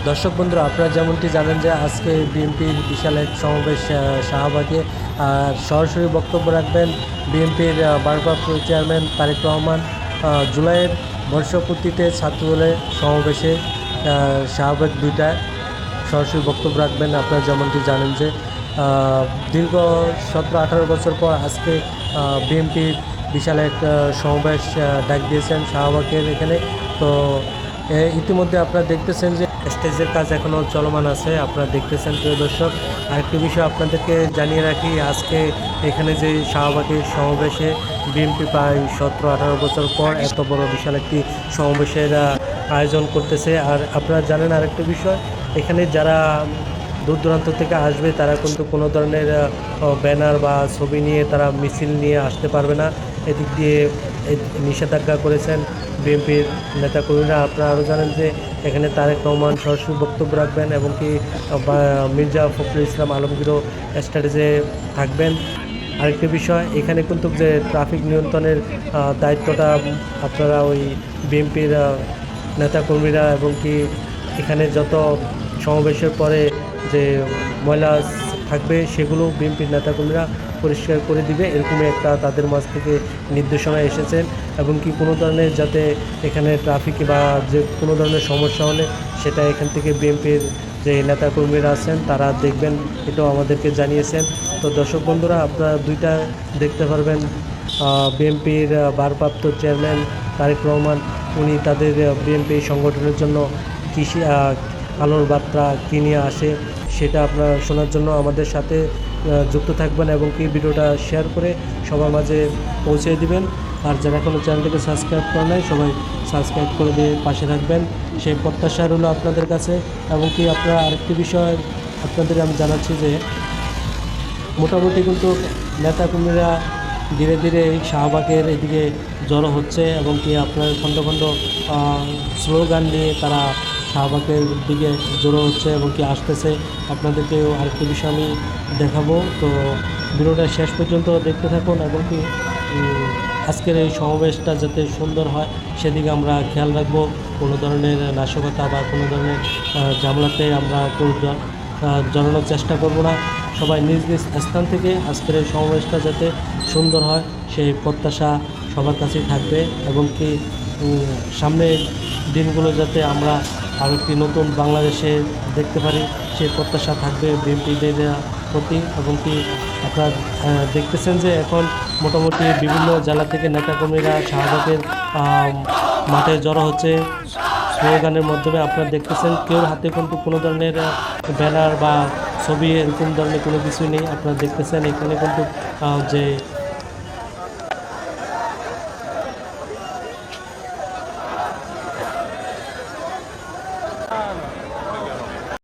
দর্শক বন্ধুরা, আপনারা যেমনটি জানেন যে আজকে বিএনপির বিশাল এক সমাবেশ শাহবাগে। আর সরাসরি বক্তব্য রাখবেন বিএনপির ভারপ্রাপ্ত চেয়ারম্যান তারেক রহমান। জুলাইয়ের বর্ষপূর্তিতে ছাত্রদলের সমাবেশে শাহবাগ 2টায় সরাসরি বক্তব্য রাখবেন। আপনারা যেমনটি জানেন যে দীর্ঘ 17-18 বছর পর আজকে বিএনপির বিশাল এক সমাবেশ ডাক দিয়েছেন শাহবাগের এখানে। তো ইতিমধ্যে আপনারা দেখতেছেন যে স্টেজের কাজ এখনও চলমান আছে, আপনারা দেখতেছেন প্রিয় দর্শক। আরেকটি বিষয় আপনাদেরকে জানিয়ে রাখি, আজকে এখানে যে শাহবাগের সমাবেশে বিএনপি প্রায় 17-18 বছর পর এত বড় বিশাল একটি সমাবেশের আয়োজন করতেছে। আর আপনারা জানেন আরেকটি বিষয়, এখানে যারা দূর দূরান্ত থেকে আসবে তারা কিন্তু কোনো ধরনের ব্যানার বা ছবি নিয়ে তারা মিছিল নিয়ে আসতে পারবে না। এদিক দিয়ে নিষেধাজ্ঞা করেছেন বিএনপির নেতাকর্মীরা। আপনারা আরও জানেন যে এখানে তারেক রহমান সরাসরি বক্তব্য রাখবেন এবং কি মির্জা ফখরুল ইসলাম আলমগীরও স্ট্যাটেজে থাকবেন। আরেকটি বিষয়, এখানে কিন্তু যে ট্রাফিক নিয়ন্ত্রণের দায়িত্বটা আপনারা ওই বিএনপির নেতাকর্মীরা এবং কি এখানে যত সমাবেশের পরে যে ময়লা থাকবে সেগুলো বিএনপির নেতাকর্মীরা পরিষ্কার করে দিবে, এরকমই একটা তাদের মাঝ থেকে নির্দেশনা এসেছেন। এবং কি কোনো ধরনের যাতে এখানে ট্রাফিকে বা যে কোনো ধরনের সমস্যা হলে সেটা এখান থেকে বিএনপির যে নেতাকর্মীরা আছেন তারা দেখবেন, এটাও আমাদেরকে জানিয়েছেন। তো দর্শক বন্ধুরা, আপনারা 2টা দেখতে পারবেন বিএনপির ভারপ্রাপ্ত চেয়ারম্যান তারেক রহমান, উনি তাদের বিএনপি সংগঠনের জন্য কৃষি আলোর বার্তা কী নিয়ে আসে সেটা আপনারা শোনার জন্য আমাদের সাথে যুক্ত থাকবেন এবং কি ভিডিওটা শেয়ার করে সবার মাঝে পৌঁছে দিবেন। আর যারা এখনও চ্যানেলটিকে সাবস্ক্রাইব করে নাই সবাই সাবস্ক্রাইব করে দিয়ে পাশে থাকবেন, সেই প্রত্যাশা রইল আপনাদের কাছে। এবং কি আপনারা আরেকটি বিষয় আপনাদের আমি জানাচ্ছি যে মোটামুটি কিন্তু নেতাকর্মীরা ধীরে ধীরে এই শাহবাগের এদিকে জড়ো হচ্ছে এবং কি আপনার খণ্ড খণ্ড স্লোগান নিয়ে তারা শাহবাগের দিকে জড়ো হচ্ছে এবং কি আসতেছে। আপনাদেরকেও আরেকটি বিষয় আমি দেখাবো, তো ভিডিওটা শেষ পর্যন্ত দেখতে থাকুন এবং কি আজকের এই সমাবেশটা যাতে সুন্দর হয় সেদিকে আমরা খেয়াল রাখবো। কোনো ধরনের নাশকতা বা কোনো ধরনের ঝামেলাতে আমরা কেউ জড়ানোর চেষ্টা করব না। সবাই নিজ নিজ স্থান থেকে আজকের এই সমাবেশটা যাতে সুন্দর হয় সেই প্রত্যাশা সবার কাছেই থাকবে এবং কি সামনের দিনগুলো যাতে আমরা আরও একটি নতুন বাংলাদেশে দেখতে পারি সেই প্রত্যাশা থাকবে বিএনপিদের প্রতি। এবং কি আপনারা দেখতেছেন যে এখন মোটামুটি বিভিন্ন জেলা থেকে নেতাকর্মীরা শাহবাগের মাঠে জড়ো হচ্ছে স্লোগানের মাধ্যমে। আপনারা দেখতেছেন কেউ হাতে কিন্তু কোনো ধরনের ব্যানার বা ছবি এরকম ধরনের কোনো কিছু নেই। আপনারা দেখতেছেন এখানে কিন্তু যে